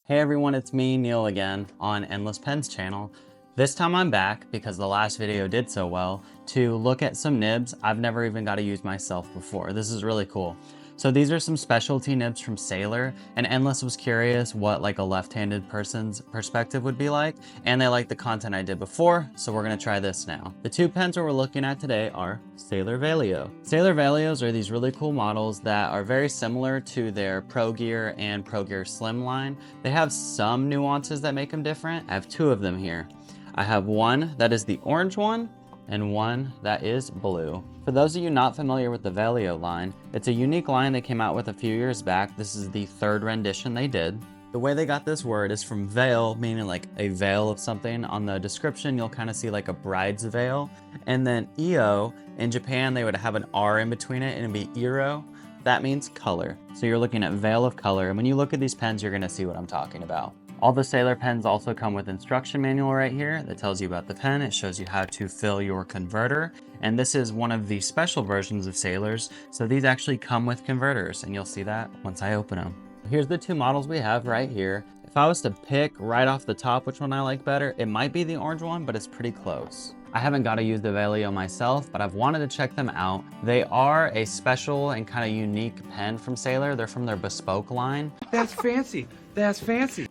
Hey everyone, it's me, Neil again, on EndlessPens channel. This time I'm back, because the last video did so well, to look at some nibs I've never even got to use myself before. This is really cool. So these are some specialty nibs from Sailor, and Endless was curious what like a left-handed person's perspective would be like, and they liked the content I did before, so we're gonna try this now. The two pens we're looking at today are Sailor Veilio. Sailor Veilios are these really cool models that are very similar to their Pro Gear and Pro Gear Slim line. They have some nuances that make them different. I have two of them here. I have one that is the orange one, and one that is blue. For those of you not familiar with the Veilio line, it's a unique line they came out with a few years back. This is the third rendition they did. The way they got this word is from veil, meaning like a veil of something. On the description, you'll kind of see like a bride's veil. And then Io, in Japan, they would have an R in between it and it'd be Iro. That means color. So you're looking at veil of color. And when you look at these pens, you're gonna see what I'm talking about. All the Sailor pens also come with instruction manual right here that tells you about the pen. It shows you how to fill your converter. And this is one of the special versions of Sailors. So these actually come with converters, and you'll see that once I open them. Here's the two models we have right here. If I was to pick right off the top which one I like better, it might be the orange one, but it's pretty close. I haven't got to use the Veilio myself, but I've wanted to check them out. They are a special and kind of unique pen from Sailor. They're from their bespoke line. That's fancy. That's fancy.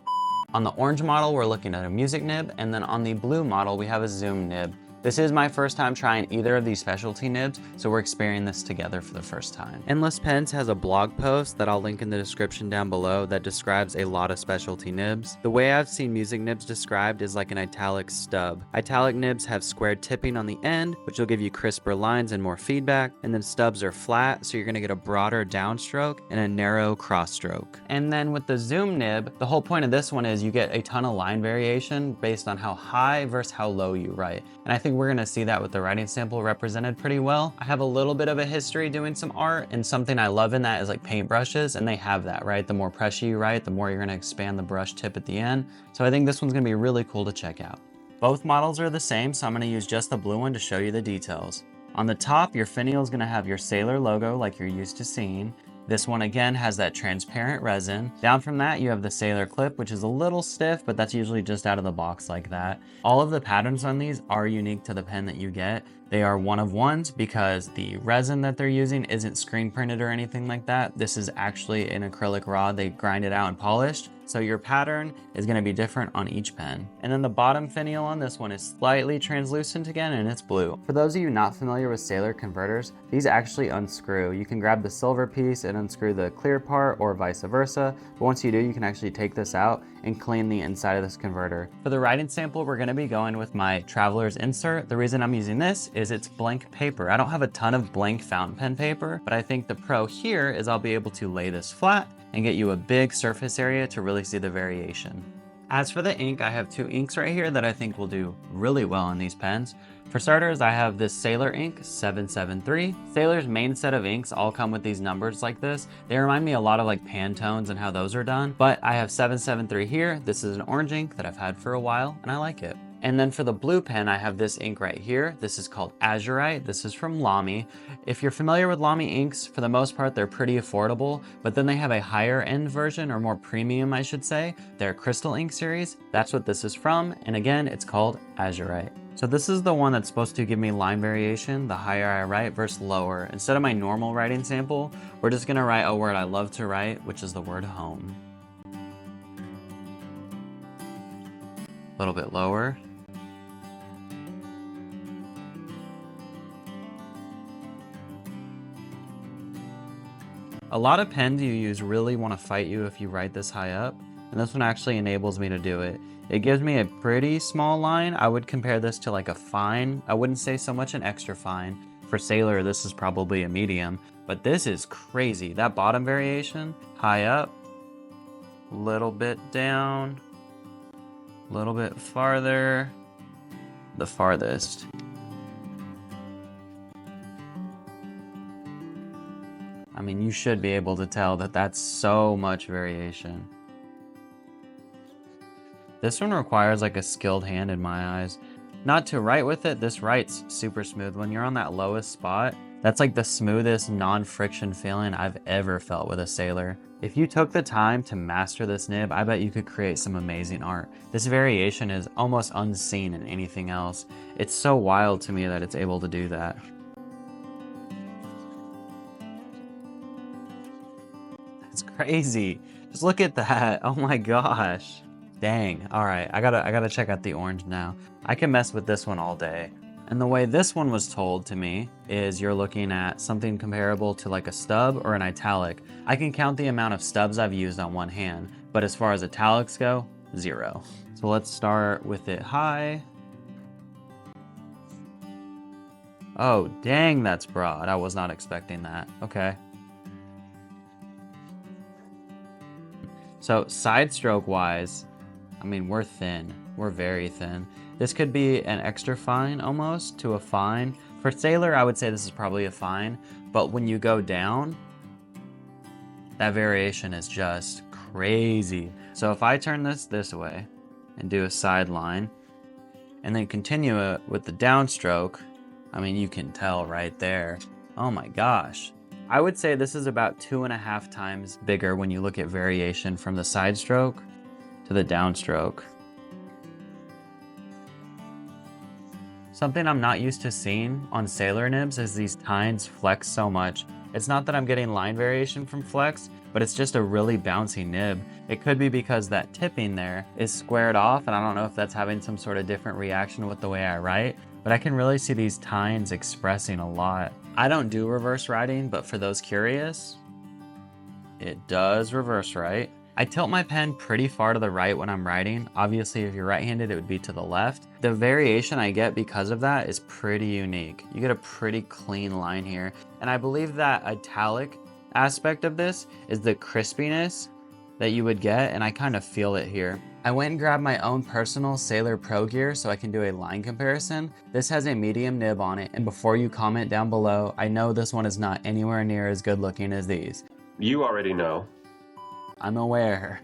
On the orange model, we're looking at a music nib, and then on the blue model, we have a zoom nib. This is my first time trying either of these specialty nibs, so we're experiencing this together for the first time. EndlessPens has a blog post that I'll link in the description down below that describes a lot of specialty nibs. The way I've seen music nibs described is like an italic stub. Italic nibs have squared tipping on the end, which will give you crisper lines and more feedback, and then stubs are flat, so you're gonna get a broader downstroke and a narrow cross stroke. And then with the zoom nib, the whole point of this one is you get a ton of line variation based on how high versus how low you write. And I think we're gonna see that with the writing sample represented pretty well. I have a little bit of a history doing some art, and something I love in that is like paintbrushes, and they have that, right? The more pressure you write, the more you're gonna expand the brush tip at the end. So I think this one's gonna be really cool to check out. Both models are the same, so I'm gonna use just the blue one to show you the details. On the top, your finial is gonna have your Sailor logo like you're used to seeing. This one again has that transparent resin. Down from that, you have the Sailor clip, which is a little stiff, but that's usually just out of the box like that. All of the patterns on these are unique to the pen that you get. They are one of ones because the resin that they're using isn't screen printed or anything like that. This is actually an acrylic rod. They grind it out and polished. So your pattern is gonna be different on each pen. And then the bottom finial on this one is slightly translucent again, and it's blue. For those of you not familiar with Sailor converters, these actually unscrew. You can grab the silver piece and unscrew the clear part or vice versa. But once you do, you can actually take this out and clean the inside of this converter. For the writing sample, we're gonna be going with my Traveler's insert. The reason I'm using this is it's blank paper. I don't have a ton of blank fountain pen paper, but I think the pro here is I'll be able to lay this flat and get you a big surface area to really see the variation. As for the ink, I have two inks right here that I think will do really well in these pens. For starters, I have this Sailor ink 773. Sailor's main set of inks all come with these numbers like this. They remind me a lot of like Pantones and how those are done, but I have 773 here. This is an orange ink that I've had for a while and I like it. And then for the blue pen, I have this ink right here. This is called Azurite. This is from Lamy. If you're familiar with Lamy inks, for the most part, they're pretty affordable, but then they have a higher end version, or more premium, I should say. Their Crystal Ink series. That's what this is from. And again, it's called Azurite. So this is the one that's supposed to give me line variation, the higher I write versus lower. Instead of my normal writing sample, we're just gonna write a word I love to write, which is the word home. A little bit lower. A lot of pens you use really want to fight you if you write this high up, and this one actually enables me to do it. It gives me a pretty small line. I would compare this to like a fine. I wouldn't say so much an extra fine. For Sailor, this is probably a medium, but this is crazy. That bottom variation, high up, little bit down, a little bit farther, the farthest. I mean, you should be able to tell that that's so much variation. This one requires like a skilled hand in my eyes. Not to write with it, this writes super smooth. When you're on that lowest spot, That's like the smoothest non-friction feeling I've ever felt with a Sailor. If you took the time to master this nib, I bet you could create some amazing art. This variation is almost unseen in anything else. It's so wild to me that it's able to do that. That's crazy. Just look at that. Oh my gosh. Dang. All right, I gotta check out the orange now. I can mess with this one all day. And the way this one was told to me is you're looking at something comparable to like a stub or an italic. I can count the amount of stubs I've used on one hand, but as far as italics go, 0. So let's start with it high. Oh, dang, that's broad. I was not expecting that. Okay. So side stroke wise, I mean, we're thin. We're very thin. This could be an extra fine almost to a fine. For Sailor, I would say this is probably a fine, but when you go down, that variation is just crazy. So if I turn this way and do a side line and then continue it with the downstroke, I mean, you can tell right there. Oh my gosh. I would say this is about 2.5 times bigger when you look at variation from the side stroke to the downstroke. Something I'm not used to seeing on Sailor nibs is these tines flex so much. It's not that I'm getting line variation from flex, but it's just a really bouncy nib. It could be because that tipping there is squared off, and I don't know if that's having some sort of different reaction with the way I write, but I can really see these tines expressing a lot. I don't do reverse writing, but for those curious, it does reverse write. I tilt my pen pretty far to the right when I'm writing. Obviously, if you're right-handed, it would be to the left. The variation I get because of that is pretty unique. You get a pretty clean line here. And I believe that italic aspect of this is the crispiness that you would get, and I kind of feel it here. I went and grabbed my own personal Sailor Pro gear so I can do a line comparison. This has a medium nib on it, and before you comment down below, I know this one is not anywhere near as good looking as these. You already know. I'm aware.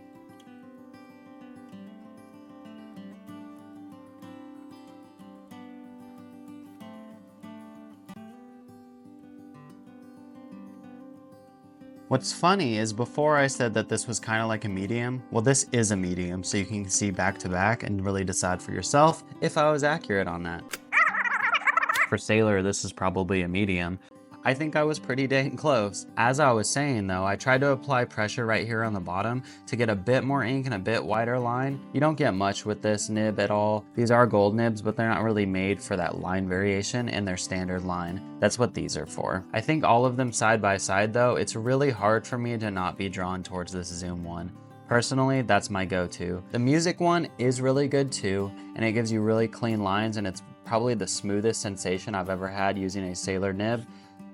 What's funny is before I said that this was kind of like a medium, well, this is a medium, so you can see back to back and really decide for yourself if I was accurate on that. For Sailor, this is probably a medium. I think I was pretty dang close. As I was saying though, I tried to apply pressure right here on the bottom to get a bit more ink and a bit wider line. You don't get much with this nib at all. These are gold nibs, but they're not really made for that line variation in their standard line. That's what these are for. I think all of them side by side though, it's really hard for me to not be drawn towards this zoom one. Personally, that's my go-to. The music one is really good too, and it gives you really clean lines, and it's probably the smoothest sensation I've ever had using a Sailor nib.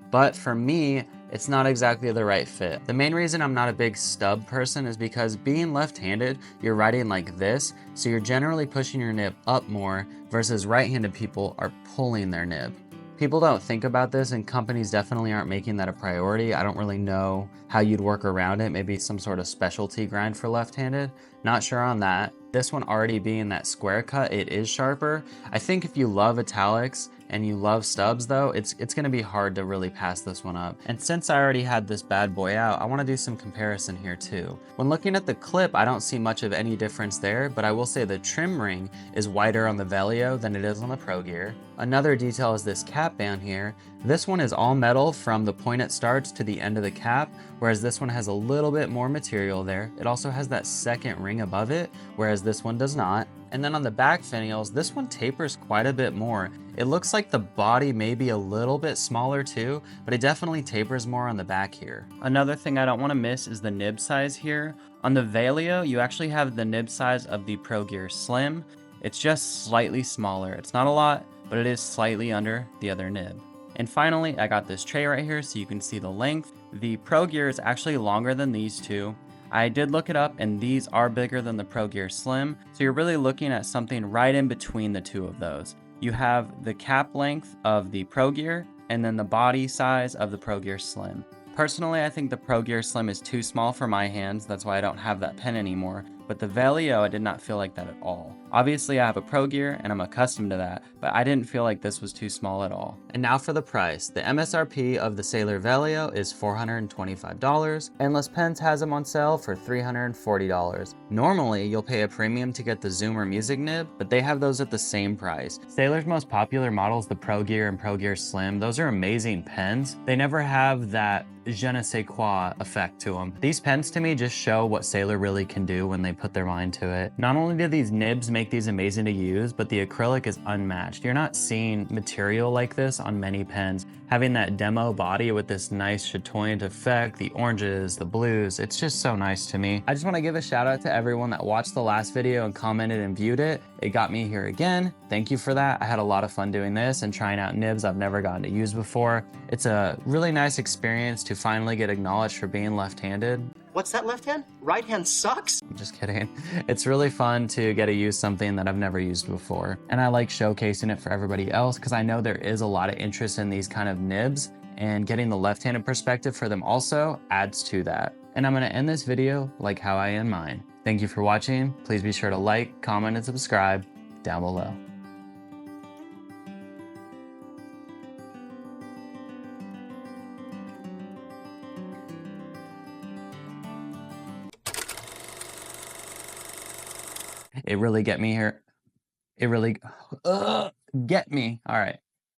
But for me, it's not exactly the right fit. The main reason I'm not a big stub person is because being left-handed, you're writing like this, so you're generally pushing your nib up more versus right-handed people are pulling their nib. People don't think about this, and companies definitely aren't making that a priority. I don't really know how you'd work around it. Maybe some sort of specialty grind for left-handed. Not sure on that. This one already being that square cut, it is sharper. I think if you love italics and you love stubs though, it's gonna be hard to really pass this one up. And since I already had this bad boy out, I wanna do some comparison here too. When looking at the clip, I don't see much of any difference there, but I will say the trim ring is wider on the Veilio than it is on the Pro Gear. Another detail is this cap band here. This one is all metal from the point it starts to the end of the cap, whereas this one has a little bit more material there. It also has that second ring above it, whereas this one does not. And then on the back finials, this one tapers quite a bit more. It looks like the body may be a little bit smaller too, but it definitely tapers more on the back here. Another thing I don't want to miss is the nib size here. On the Veilio, you actually have the nib size of the Pro Gear Slim. It's just slightly smaller. It's not a lot, but it is slightly under the other nib. And finally, I got this tray right here so you can see the length. The Pro Gear is actually longer than these two. I did look it up, and these are bigger than the Pro Gear Slim, so you're really looking at something right in between the two of those. You have the cap length of the Pro Gear, and then the body size of the Pro Gear Slim. Personally, I think the Pro Gear Slim is too small for my hands, that's why I don't have that pen anymore, but the Veilio, I did not feel like that at all. Obviously I have a pro gear and I'm accustomed to that, but I didn't feel like this was too small at all. And now for the price. The MSRP of the Sailor Veilio is $425. EndlessPens has them on sale for $340. Normally, you'll pay a premium to get the Zoom or Music Nib, but they have those at the same price. Sailor's most popular models, the Pro Gear and Pro Gear Slim, those are amazing pens. They never have that je ne sais quoi effect to them. These pens to me just show what Sailor really can do when they put their mind to it. Not only do these nibs make these amazing to use, but the acrylic is unmatched. You're not seeing material like this on many pens. Having that demo body with this nice chatoyant effect, the oranges, the blues, it's just so nice to me. I just want to give a shout out to everyone that watched the last video and commented and viewed it. It got me here again. Thank you for that. I had a lot of fun doing this and trying out nibs I've never gotten to use before. It's a really nice experience to finally get acknowledged for being left-handed. What's that left hand? Right hand sucks? I'm just kidding. It's really fun to get to use something that I've never used before. And I like showcasing it for everybody else because I know there is a lot of interest in these kind of nibs, and getting the left-handed perspective for them also adds to that. And I'm gonna end this video like how I end mine. Thank you for watching. Please be sure to like, comment, and subscribe down below. It really get me here. It really get me. All right.